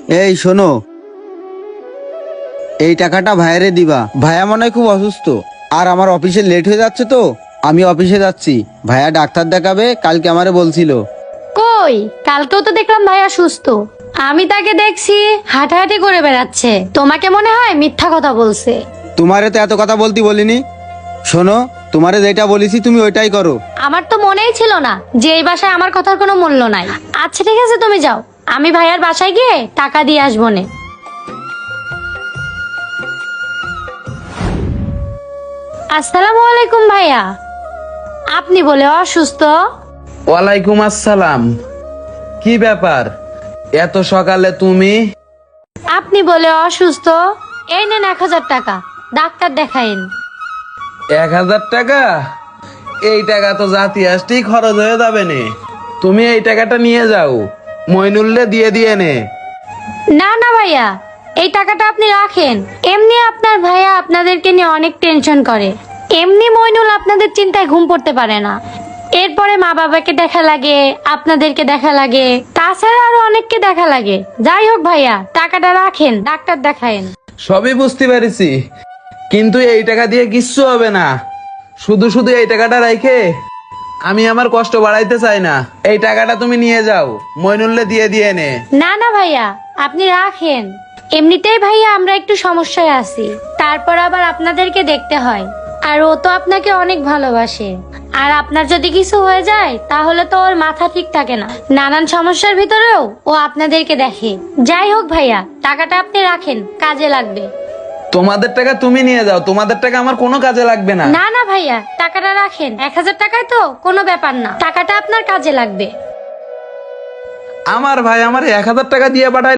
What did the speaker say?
এই শোনো, এই টাকাটা ভাইয়ারে দিবা। ভাইয়া মনে হয় খুব অসুস্থ, আর আমার অফিসে লেট হয়ে যাচ্ছে, তো আমি অফিসে যাচ্ছি। ভাইয়া ডাক্তার দেখাবে, কালকে আমারে বলছিল। কই, কালকেও তো দেখলাম ভাইয়া সুস্থ। আমি তাকে দেখছি হাঁটাহাঁটি করে বেড়াচ্ছে। তোমাকে মনে হয় মিথ্যা কথা বলছে। তোমারে তো এত কথা বলতে বলিনি। শোনো, তোমারে যেটা বলেছি তুমি ওইটাই করো। আমার তো মনেই ছিল না যে এই বাসায় আমার কথার কোনো মূল্য নাই। আচ্ছা ঠিক আছে, তুমি যাও, আমি ভাইয়ার বাসায় গিয়ে টাকা দিয়ে আসবো নে। আসসালামু আলাইকুম ভাইয়া। আপনি বলে অসুস্থ? ওয়ালাইকুম আসসালাম। কি ব্যাপার, এত সকালে তুমি? আপনি বলে অসুস্থ, এই নেন 1000 টাকা, ডাক্তার দেখাইন। 1000 টাকা? এই টাকা তো জাতি আসতেই খরচ হয়ে যাবে নে। তুমি এই টাকাটা নিয়ে যাও, মইনুল্লে দিয়ে দিয়ে নে। না না ভাইয়া, এই টাকাটা আপনি রাখেন। এমনি আপনার ভাইয়া আপনাদেরকে নিয়ে অনেক টেনশন করে। এমনি মইনুল আপনাদের চিন্তায় ঘুম পড়তে পারে না। এরপরে মা বাবাকে দেখা লাগে, আপনাদেরকে দেখা লাগে, তাছাড়া আরো অনেককে দেখা লাগে। যাই হোক ভাইয়া, টাকাটা রাখেন, ডাক্তার দেখায়েন। সবই বুঝতে পেরেছি, কিন্তু এই টাকা দিয়ে কিচ্ছু হবে না। শুধু শুধু এই টাকাটা রাখে আমি আমার কষ্ট বাড়াইতে চাই না। এই টাকাটা তুমি নিয়ে যাও, মইনুল্লে দিয়ে দিয়ে নে। না না ভাইয়া, আপনি রাখেন। এমনিতেই ভাইয়া আমরা একটু সমস্যায় আছি, তারপর আবার আপনাদেরকে দেখতে হয়। আর ও তো আপনাকে অনেক ভালোবাসে। আর আপনার যদি কিছু হয়ে যায় তাহলে তো ওর মাথা ঠিক থাকে না। নানান সমস্যার ভিতরেও ও আপনাদেরকে দেখে। যাই হোক ভাইয়া, টাকাটা আপনি রাখেন, কাজে লাগবে। তোমাদের টাকা তুমি নিয়ে যাও, তোমাদের টাকা আমার কোনো কাজে লাগবে না। না না ভাইয়া, টাকাটা রাখেন। 1000 টাকায় তো কোনো ব্যাপার না, টাকাটা আপনার কাজে লাগবে। আমার ভাই আমার 1000 টাকা দিয়ে পাঠায়।